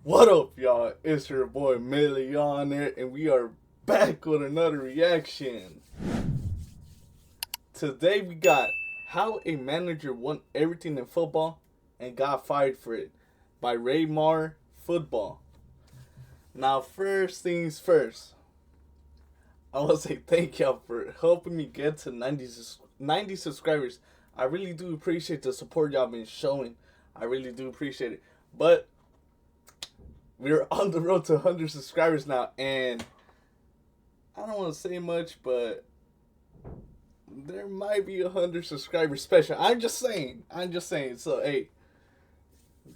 What up, y'all? It's your boy Millionaire, and we are back with another reaction. Today we got How a Manager Won Everything in Football and Got Fired for It by Raymar Football. Now, first things first, I want to say thank y'all for helping me get to 90 subscribers. I really do appreciate the support y'all been showing. I really do appreciate it. But we're on the road to 100 subscribers now, and I don't want to say much, but there might be 100 subscribers special. I'm just saying. So, hey,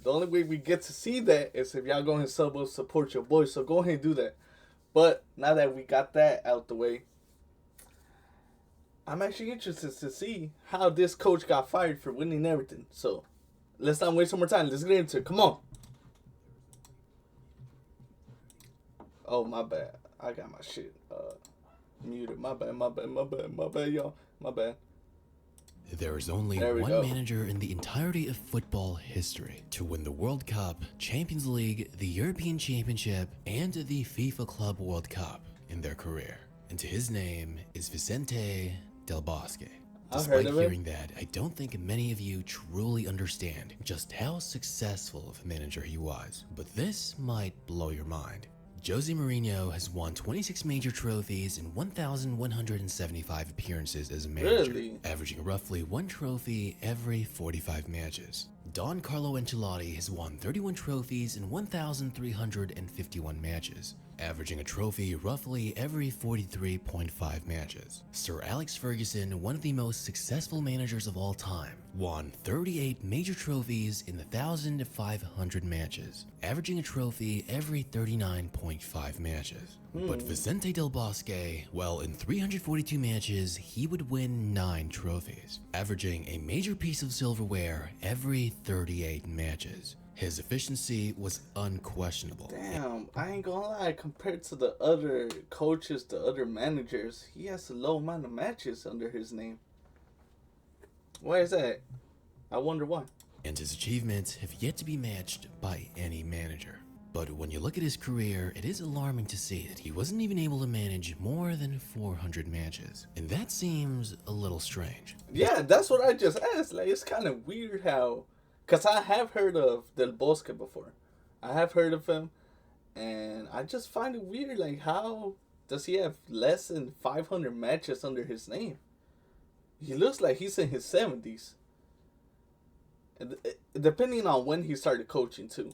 the only way we get to see that is if y'all go ahead and support your boy. So go ahead and do that. But now that we got that out the way, I'm actually interested to see how this coach got fired for winning everything. So let's not waste some more time. Let's get into it. Come on. Oh, my bad. I got my shit muted. My bad, y'all. My bad. There is only one manager in the entirety of football history to win the World Cup, Champions League, the European Championship, and the FIFA Club World Cup in their career. And his name is Vicente Del Bosque. Despite hearing that, I don't think many of you truly understand just how successful of a manager he was. But this might blow your mind. Jose Mourinho has won 26 major trophies and 1,175 appearances as a manager, averaging roughly one trophy every 45 matches. Don Carlo Ancelotti has won 31 trophies in 1,351 matches, averaging a trophy roughly every 43.5 matches. Sir Alex Ferguson, one of the most successful managers of all time, won 38 major trophies in 1,500 matches, averaging a trophy every 39.5 matches. But Vicente Del Bosque, well, in 342 matches, he would win 9 trophies, averaging a major piece of silverware every 38 matches. His efficiency was unquestionable. Damn, I ain't gonna lie, compared to the other coaches, the other managers, he has a low amount of matches under his name. Why is that? I wonder why. And his achievements have yet to be matched by any manager. But when you look at his career, it is alarming to see that he wasn't even able to manage more than 400 matches. And that seems a little strange. Yeah, that's what I just asked. Like, it's kind of weird how... Because I have heard of Del Bosque before. I have heard of him. And I just find it weird, like, how does he have less than 500 matches under his name? He looks like he's in his 70s. Depending on when he started coaching, too.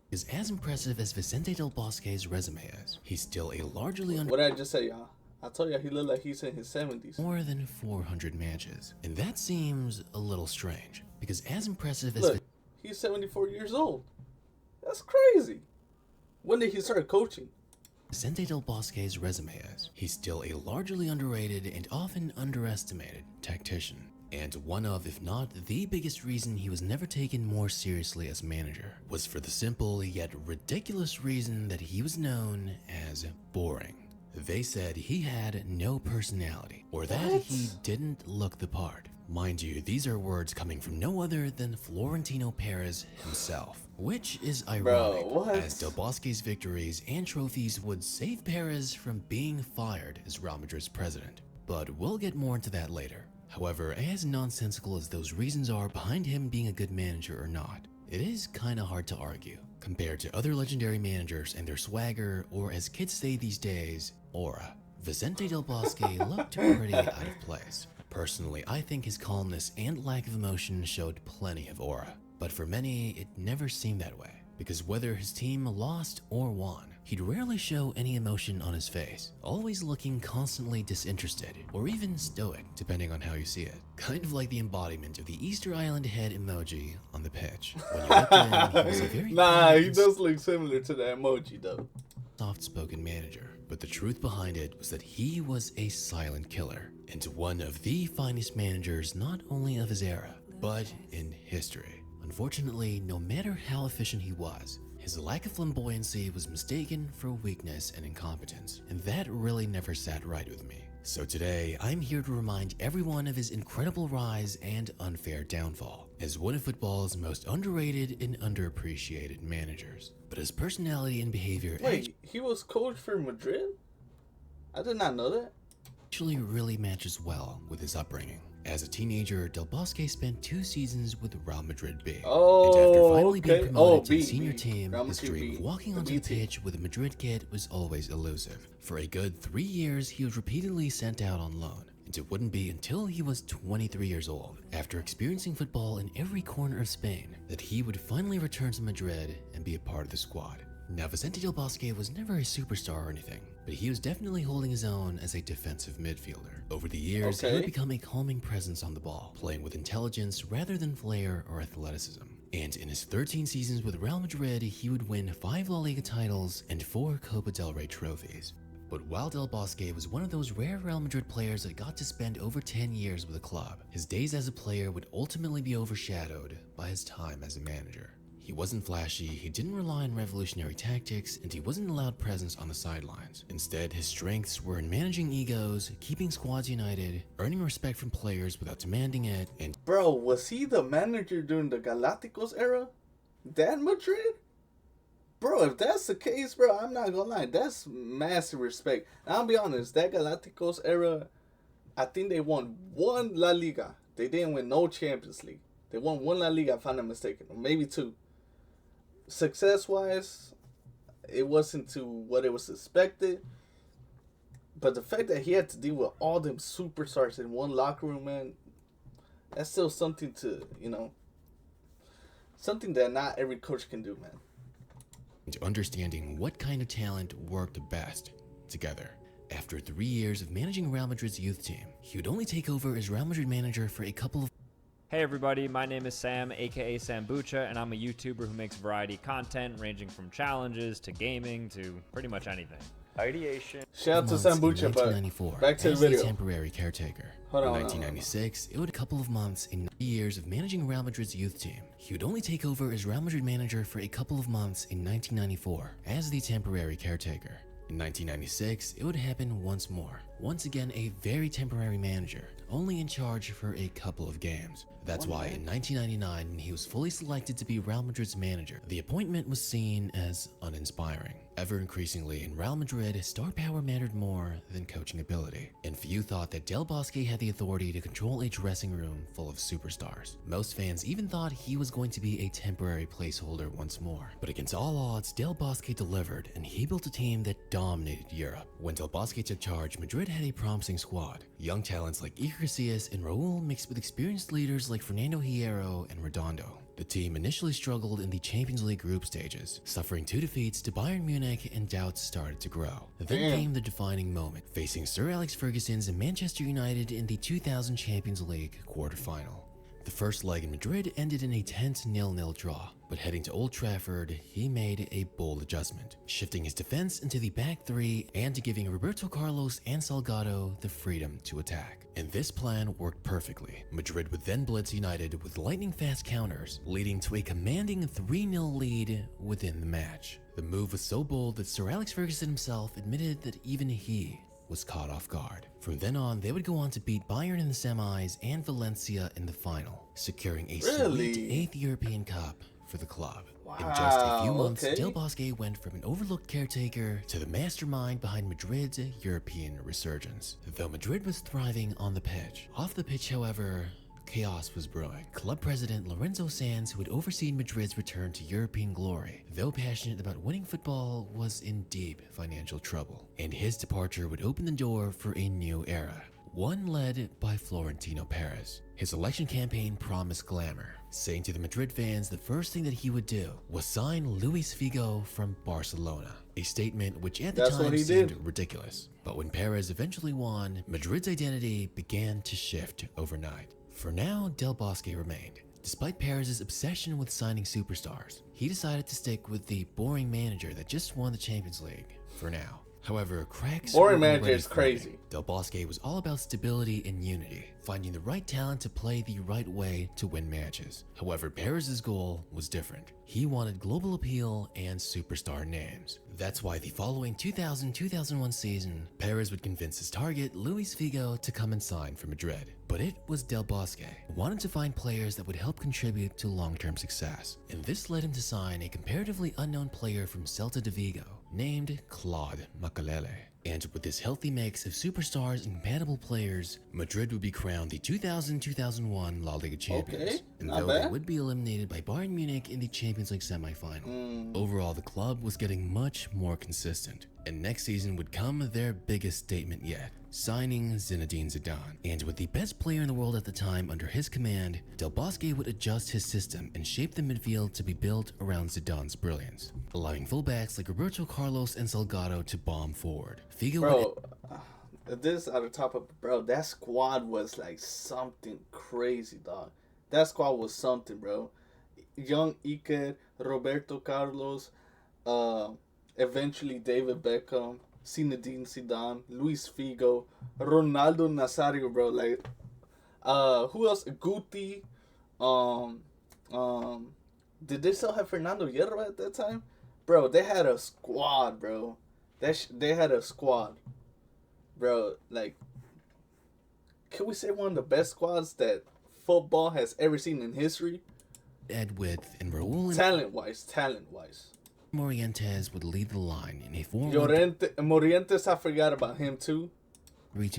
Is as impressive as Vicente Del Bosque's resume is, he's still a largely What did I just say, y'all? I told y'all he looked like he's in his 70s. More than 400 matches. And that seems a little strange, because as impressive as... Look, he's 74 years old. That's crazy. When did he start coaching? Vicente Del Bosque's resume is, he's still a largely underrated and often underestimated tactician. And one of, if not the biggest reason he was never taken more seriously as manager was for the simple yet ridiculous reason that he was known as boring. They said he had no personality, or that he didn't look the part. Mind you, these are words coming from no other than Florentino Perez himself, which is ironic, as Del Bosque's victories and trophies would save Perez from being fired as Real Madrid's president. But we'll get more into that later. However, as nonsensical as those reasons are behind him being a good manager or not, it is kinda hard to argue, compared to other legendary managers and their swagger, or as kids say these days, aura. Vicente Del Bosque looked pretty out of place. Personally, I think his calmness and lack of emotion showed plenty of aura, but for many, it never seemed that way, because whether his team lost or won, he'd rarely show any emotion on his face, always looking constantly disinterested or even stoic, depending on how you see it. Kind of like the embodiment of the Easter Island head emoji on the pitch. When you looked at him, he was a very he does look similar to the emoji though. Soft-spoken manager, but the truth behind it was that he was a silent killer, and one of the finest managers not only of his era, but in history. Unfortunately, no matter how efficient he was, his lack of flamboyancy was mistaken for weakness and incompetence, and that really never sat right with me. So today, I'm here to remind everyone of his incredible rise and unfair downfall. as one of football's most underrated and underappreciated managers. But his personality and behavior Wait, he was coach for Madrid? I did not know that. actually really matches well with his upbringing. As a teenager, Del Bosque spent 2 seasons with Real Madrid B. Oh, and after finally okay. being promoted to B, the senior B. team, Real his Madrid dream B. of walking The onto B the team. pitch with a Madrid kit was always elusive. For a good 3 years, he was repeatedly sent out on loan. And it wouldn't be until he was 23 years old, after experiencing football in every corner of Spain, that he would finally return to Madrid and be a part of the squad. Now, Vicente Del Bosque was never a superstar or anything, but he was definitely holding his own as a defensive midfielder. Over the years, he Okay. would become a calming presence on the ball, playing with intelligence rather than flair or athleticism. And in his 13 seasons with Real Madrid, he would win 5 La Liga titles and 4 Copa del Rey trophies. But while Del Bosque was one of those rare Real Madrid players that got to spend over 10 years with the club, his days as a player would ultimately be overshadowed by his time as a manager. He wasn't flashy, he didn't rely on revolutionary tactics, and he wasn't a loud presence on the sidelines. Instead, his strengths were in managing egos, keeping squads united, earning respect from players without demanding it, and Bro, was he the manager during the Galacticos era? That Madrid? Bro, if that's the case, bro, I'm not gonna lie. That's massive respect. And I'll be honest, that Galacticos era, I think they won 1 La Liga. They didn't win no Champions League. They won 1 La Liga, if I'm not mistaken. Or maybe 2. Success-wise, it wasn't to what it was expected. But the fact that he had to deal with all them superstars in one locker room, man, that's still something to, something that not every coach can do, man. understanding what kind of talent worked best together. After 3 years of managing Real Madrid's youth team, he would only take over as Real Madrid manager for a couple of Hey everybody, my name is Sam, aka Sambucha, and I'm a YouTuber who makes variety content ranging from challenges to gaming to pretty much anything. Ideation. Shout out to months in Sambucha, but 1994 back to the as video. temporary caretaker. Hold In on, 1996, it would a couple of months in 9 years of managing Real Madrid's youth team. He would only take over as Real Madrid manager for a couple of months in 1994 as the temporary caretaker. In 1996, it would happen once more. Once again, a very temporary manager, only in charge for a couple of games. That's why in 1999, when he was fully selected to be Real Madrid's manager, the appointment was seen as uninspiring. Ever increasingly in Real Madrid, star power mattered more than coaching ability, and few thought that Del Bosque had the authority to control a dressing room full of superstars. Most fans even thought he was going to be a temporary placeholder once more. But against all odds, Del Bosque delivered, and he built a team that dominated Europe. When Del Bosque took charge, Madrid had a promising squad. Young talents like Iker Casillas and Raul mixed with experienced leaders like Fernando Hierro and Redondo. The team initially struggled in the Champions League group stages, suffering 2 defeats to Bayern Munich, and doubts started to grow. Then Damn. came the defining moment, facing Sir Alex Ferguson's Manchester United in the 2000 Champions League quarterfinal. The first leg in Madrid ended in a tense 0-0 draw, but heading to Old Trafford, he made a bold adjustment, shifting his defense into the back 3 and giving Roberto Carlos and Salgado the freedom to attack. And this plan worked perfectly. Madrid would then blitz United with lightning-fast counters, leading to a commanding 3-0 lead within the match. The move was so bold that Sir Alex Ferguson himself admitted that even he was caught off guard. From then on, they would go on to beat Bayern in the semis and Valencia in the final, securing a Really? sweet 8th European Cup for the club. In just a few Wow, months, okay. Del Bosque went from an overlooked caretaker to the mastermind behind Madrid's European resurgence. Though Madrid was thriving on the pitch, off the pitch, however, chaos was brewing. Club president Lorenzo Sanz, who had overseen Madrid's return to European glory, though passionate about winning football, was in deep financial trouble, and his departure would open the door for a new era, one led by Florentino Perez. His election campaign promised glamour, saying to the Madrid fans the first thing that he would do was sign Luis Figo from Barcelona, a statement which at the That's time what he seemed did. ridiculous. But when Perez eventually won, Madrid's identity began to shift overnight. For now, Del Bosque remained. Despite Perez's obsession with signing superstars, he decided to stick with the boring manager that just won the Champions League for now. However, cracks Boring were manager already is crazy. forming. Del Bosque was all about stability and unity, finding the right talent to play the right way to win matches. However, Perez's goal was different. He wanted global appeal and superstar names. That's why the following 2000-2001 season, Perez would convince his target, Luis Figo, to come and sign for Madrid. But it was Del Bosque who wanted to find players that would help contribute to long-term success. And this led him to sign a comparatively unknown player from Celta de Vigo named Claude Makelele. And with this healthy mix of superstars and compatible players, Madrid would be crowned the 2000-2001 La Liga champions. Okay, And not though they bad. would be eliminated by Bayern Munich in the Champions League semifinal, overall the club was getting much more consistent. And next season would come their biggest statement yet, signing Zinedine Zidane. And with the best player in the world at the time under his command, Del Bosque would adjust his system and shape the midfield to be built around Zidane's brilliance, allowing fullbacks like Roberto Carlos and Salgado to bomb forward. Figo would This at the top of bro. That squad was like something crazy, dog. That squad was something, bro. Young Iker, Roberto Carlos, eventually David Beckham, Zinedine Zidane, Luis Figo, Ronaldo Nazario, bro. Like, who else? Guti. Did they still have Fernando Hierro at that time? Bro, they had a squad, bro. They had a squad, bro. Like, can we say one of the best squads that football has ever seen in history? Ed With and Raul and Talent wise. Morientes would lead the line in a 4-1-3-2 Morientes, I forgot about him too.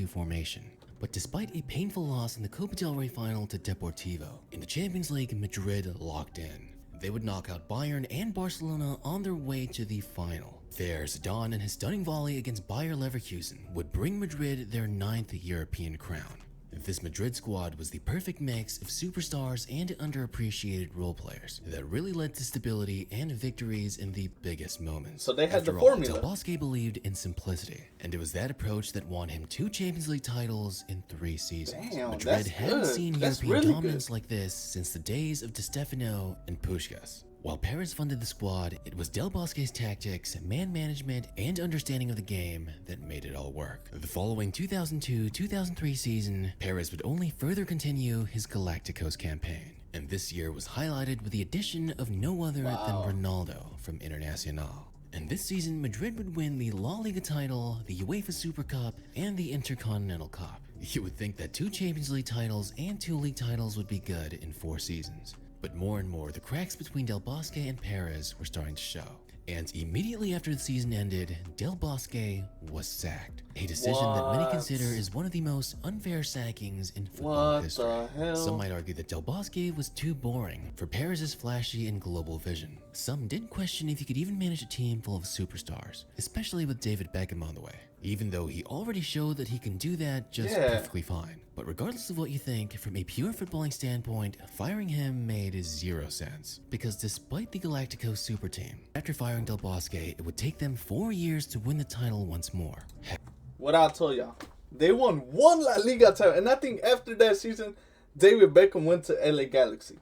formation. But despite a painful loss in the Copa del Rey final to Deportivo, in the Champions League, Madrid locked in. They would knock out Bayern and Barcelona on their way to the final. There, Zidane and his stunning volley against Bayer Leverkusen would bring Madrid their 9th European crown. This Madrid squad was the perfect mix of superstars and underappreciated role players that really led to stability and victories in the biggest moments. So they had After the all, formula. Del Bosque believed in simplicity, and it was that approach that won him 2 Champions League titles in 3 seasons. Damn, Madrid that's hadn't good. seen That's European really dominance good. like this since the days of Di Stefano and Puskás. While Perez funded the squad, it was Del Bosque's tactics, man management, and understanding of the game that made it all work. The following 2002-2003 season, Perez would only further continue his Galacticos campaign. And this year was highlighted with the addition of no other than Ronaldo from Internacional. And this season, Madrid would win the La Liga title, the UEFA Super Cup, and the Intercontinental Cup. You would think that 2 Champions League titles and 2 league titles would be good in 4 seasons. But more and more, the cracks between Del Bosque and Perez were starting to show. And immediately after the season ended, Del Bosque was sacked. A decision that many What? consider is one of the most unfair sackings in football What history. the hell? Some might argue that Del Bosque was too boring for Perez's flashy and global vision. Some did question if he could even manage a team full of superstars, especially with David Beckham on the way, even though he already showed that he can do that just Yeah. perfectly fine. But regardless of what you think, from a pure footballing standpoint, firing him made 0 sense. Because despite the Galacticos super team, after firing Del Bosque, it would take them 4 years to win the title once more. What I'll tell y'all, they won 1 La Liga title, and I think after that season, David Beckham went to LA Galaxy.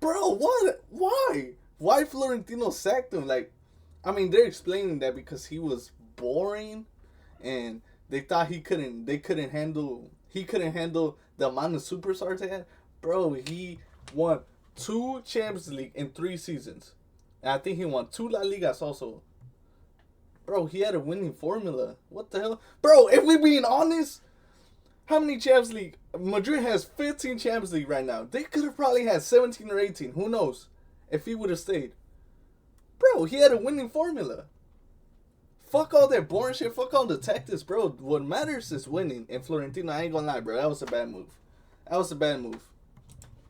Bro, what? Why? Why Florentino sacked him? Like, I mean, they're explaining that because he was boring, and they thought he couldn't handle the amount of superstars they had. Bro, he won 2 Champions League in 3 seasons, and I think he won 2 La Ligas also. Bro, he had a winning formula. What the hell? Bro, if we being honest, how many Champions League? Madrid has 15 Champions League right now. They could have probably had 17 or 18. Who knows? If he would have stayed. Bro, he had a winning formula. Fuck all that boring shit. Fuck all the tactics, bro. What matters is winning. And Florentino, I ain't gonna lie, bro. That was a bad move.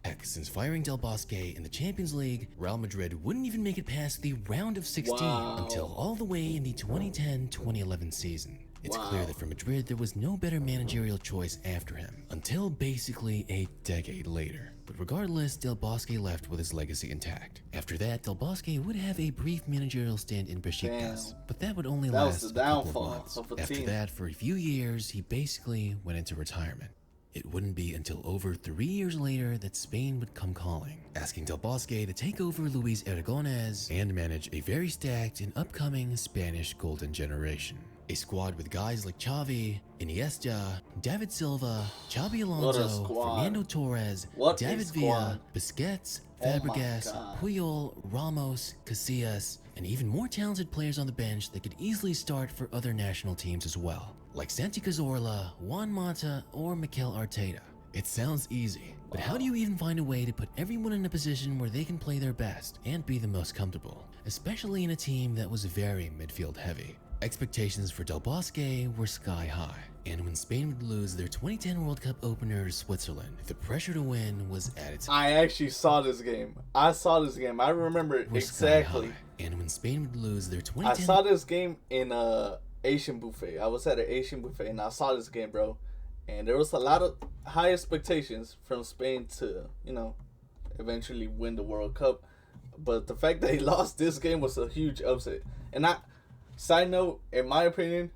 Heck, since firing Del Bosque in the Champions League, Real Madrid wouldn't even make it past the round of 16 Wow. until all the way in the 2010-2011 season. It's Wow. clear that for Madrid, there was no better managerial choice after him, until basically a decade later. But regardless, Del Bosque left with his legacy intact. After that, Del Bosque would have a brief managerial stint in Besiktas, Damn. but that would only That was last the a couple downfall of months. of a After team. that, for a few years, he basically went into retirement. It wouldn't be until over 3 years later that Spain would come calling, asking Del Bosque to take over Luis Aragonés and manage a very stacked and upcoming Spanish golden generation. A squad with guys like Xavi, Iniesta, David Silva, Xabi Alonso, Fernando Torres, David Villa, Busquets, Fabregas, Puyol, Ramos, Casillas, and even more talented players on the bench that could easily start for other national teams as well, like Santi Cazorla, Juan Mata, or Mikel Arteta. It sounds easy, but how do you even find a way to put everyone in a position where they can play their best and be the most comfortable, especially in a team that was very midfield heavy? Expectations for Del Bosque were sky high, and when Spain would lose their 2010 World Cup opener to Switzerland, the pressure to win was at its I actually saw this game. I remember exactly. And when Spain would lose their 2010 I saw this game in Asian buffet. I was at an Asian buffet and I saw this game, bro. And there was a lot of high expectations from Spain to, eventually win the World Cup. But the fact that he lost this game was a huge upset. And side note, in my opinion,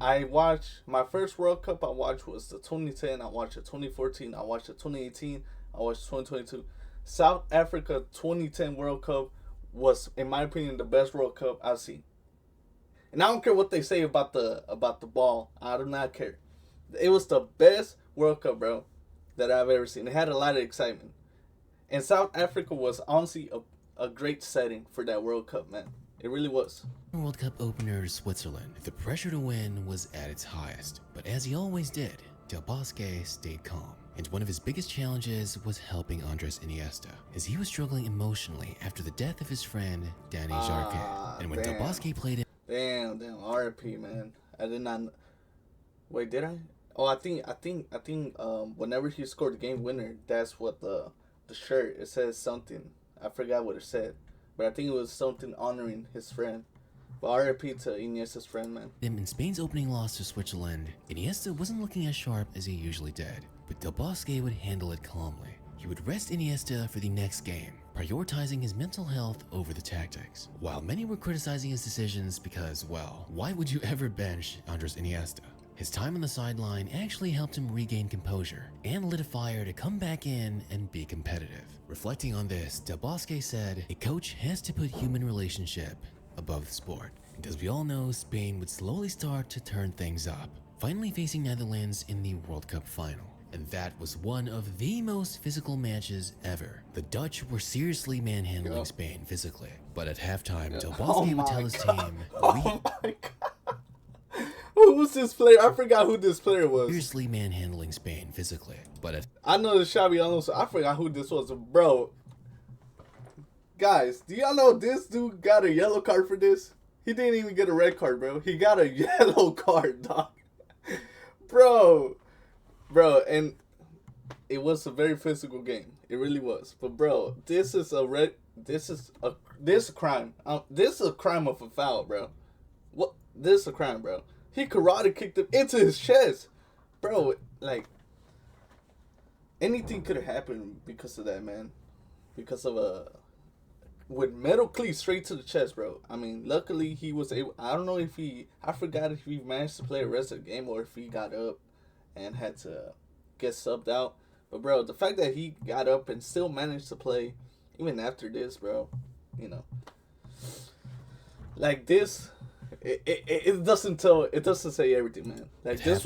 I watched my first World Cup I watched was the 2010, I watched the 2014, I watched the 2018, I watched 2022. South Africa 2010 World Cup was, in my opinion, the best World Cup I've seen. And I don't care what they say about the ball. I do not care. It was the best World Cup, bro, that I've ever seen. It had a lot of excitement. And South Africa was honestly a great setting for that World Cup, man. It really was. World Cup opener to Switzerland, the pressure to win was at its highest. But as he always did, Del Bosque stayed calm. And one of his biggest challenges was helping Andres Iniesta, as he was struggling emotionally after the death of his friend, Danny Jarquet. And when Del Bosque played him... Damn, RP, man. I did not... Wait, did I? Oh, I think whenever he scored the game winner, that's what the shirt, it says something. I forgot what it said. But I think it was something honoring his friend. But RIP to Iniesta's friend, man. In Spain's opening loss to Switzerland, Iniesta wasn't looking as sharp as he usually did. But Del Bosque would handle it calmly. He would rest Iniesta for the next game, prioritizing his mental health over the tactics. While many were criticizing his decisions because, well, why would you ever bench Andres Iniesta? His time on the sideline actually helped him regain composure and lit a fire to come back in and be competitive. Reflecting on this, Del Bosque said, "A coach has to put human relationship above the sport." And as we all know, Spain would slowly start to turn things up, finally facing Netherlands in the World Cup final. And that was one of the most physical matches ever. The Dutch were seriously manhandling Spain physically. But at halftime, Del Bosque would tell his team, Who was this player? I forgot who this player was. Seriously manhandling Spain physically. But I know the Xabi Alonso. I forgot who this was. Bro. Guys, do y'all know this dude got a yellow card for this? He didn't even get a red card, bro. He got a yellow card, dog. Bro, and it was a very physical game. It really was. But bro, this is a crime. This is a crime of a foul, bro. What? This is a crime, bro. He karate kicked him into his chest, bro. Like anything could have happened because of that, man. Because of with metal cleats straight to the chest, bro. I mean, luckily he was able. I don't know if I forgot if he managed to play the rest of the game or if he got up and had to get subbed out. But bro, the fact that he got up and still managed to play even after this, bro, like this, it doesn't say everything, man. Like this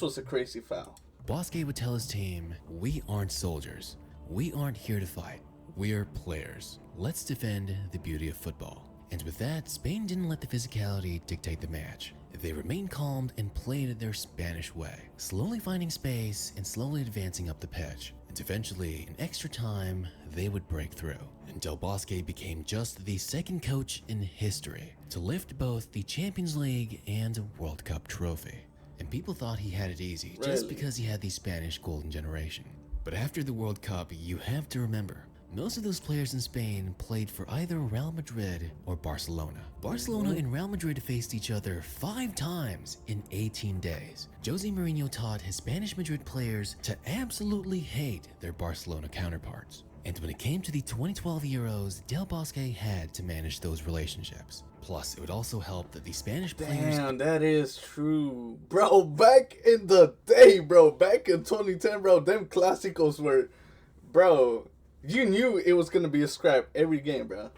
was a crazy foul. Bosque would tell his team, "We aren't soldiers. We aren't here to fight. We're players. Let's defend the beauty of football." And with that, Spain didn't let the physicality dictate the match. They remained calm and played their Spanish way, slowly finding space and slowly advancing up the pitch. And eventually, in extra time, they would break through. And Del Bosque became just the second coach in history to lift both the Champions League and World Cup trophy. And people thought he had it easy just because he had the Spanish golden generation. But after the World Cup, you have to remember, most of those players in Spain played for either Real Madrid or Barcelona. Barcelona and Real Madrid faced each other 5 times in 18 days. Jose Mourinho taught his Spanish Madrid players to absolutely hate their Barcelona counterparts. And when it came to the 2012 Euros, Del Bosque had to manage those relationships. Plus, it would also help that the Spanish players... Damn, that is true. Bro, back in the day, bro, back in 2010, bro, them Clásicos were... Bro, you knew it was going to be a scrap every game, bro.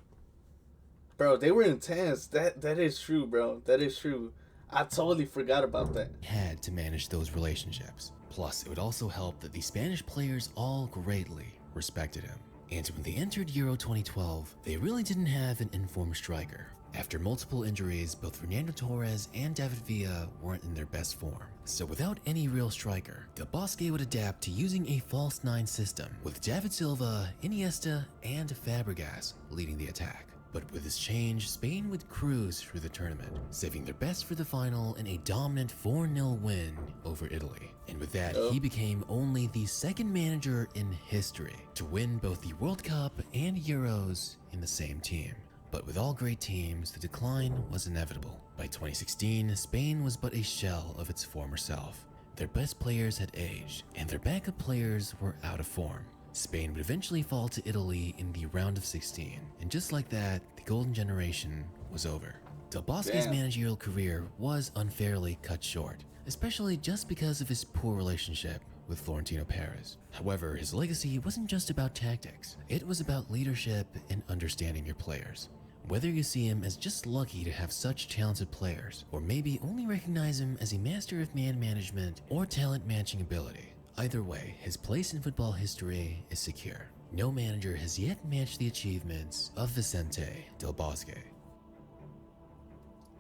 Bro, they were intense. That is true, bro. That is true. I totally forgot about that. Had to manage those relationships. Plus, it would also help that the Spanish players all greatly respected him. And when they entered Euro 2012, they really didn't have an informed striker. After multiple injuries, both Fernando Torres and David Villa weren't in their best form. So without any real striker, Del Bosque would adapt to using a false nine system with David Silva, Iniesta, and Fabregas leading the attack. But with this change, Spain would cruise through the tournament, saving their best for the final in a dominant 4-0 win over Italy. And with that, he became only the second manager in history to win both the World Cup and Euros in the same team. But with all great teams, the decline was inevitable. By 2016, Spain was but a shell of its former self. Their best players had aged, and their backup players were out of form. Spain would eventually fall to Italy in the round of 16, and just like that, the golden generation was over. Del Bosque's managerial career was unfairly cut short, especially just because of his poor relationship with Florentino Perez. However, his legacy wasn't just about tactics. It was about leadership and understanding your players. Whether you see him as just lucky to have such talented players, or maybe only recognize him as a master of man management or talent matching ability, either way, his place in football history is secure. No manager has yet matched the achievements of Vicente Del Bosque.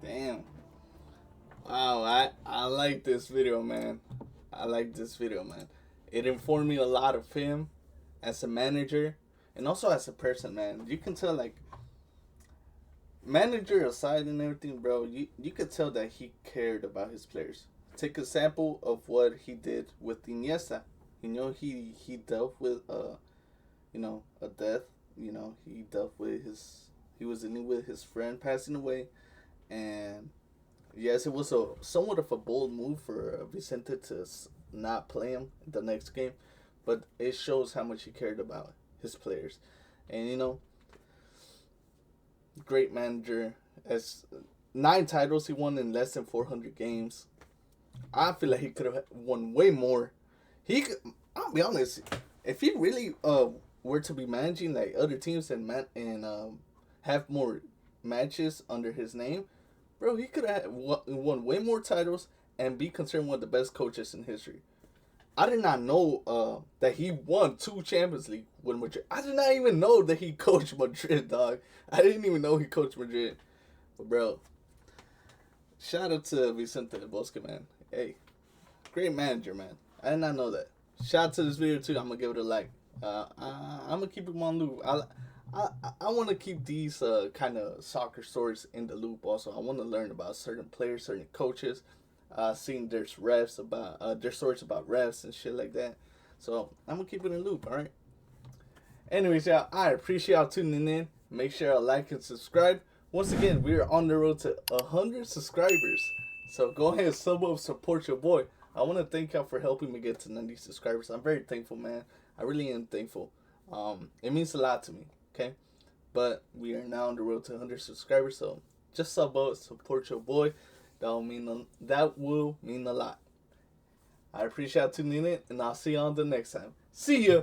Damn. Wow, I like this video, man. I like this video, man. It informed me a lot of him as a manager and also as a person, man. You can tell, like, manager aside and everything, bro, you could tell that he cared about his players. Take a sample of what he did with Iniesta. You know, he dealt with a death. You know, he was dealing with his friend passing away, and yes, it was somewhat of a bold move for Vicente to not play him the next game, but it shows how much he cared about his players. And you know, great manager. As 9 titles he won in less than 400 games. I feel like he could have won way more. I'll be honest, if he really were to be managing like other teams and have more matches under his name, bro, he could have won way more titles and be considered one of the best coaches in history. I did not know that he won 2 Champions League with Madrid. I did not even know that he coached Madrid, dog. I didn't even know he coached Madrid. But bro, shout out to Vicente Del Bosque, man. Hey, great manager, man. I did not know that. Shout out to this video too. I'm gonna give it a like. I'm gonna keep it on loop. I want to keep these kind of soccer stories in the loop. Also, I want to learn about certain players, certain coaches. Seeing their refs about their stories about refs and shit like that. So I'm gonna keep it in the loop. All right. Anyways, y'all, I appreciate y'all tuning in. Make sure y'all like and subscribe. Once again, we are on the road to 100 subscribers. So go ahead and sub up, support your boy. I want to thank y'all for helping me get to 90 subscribers. I'm very thankful, man. I really am thankful. It means a lot to me, okay? But we are now on the road to 100 subscribers, so just sub up, support your boy. That will mean a lot. I appreciate y'all tuning in, and I'll see you on the next time. See ya!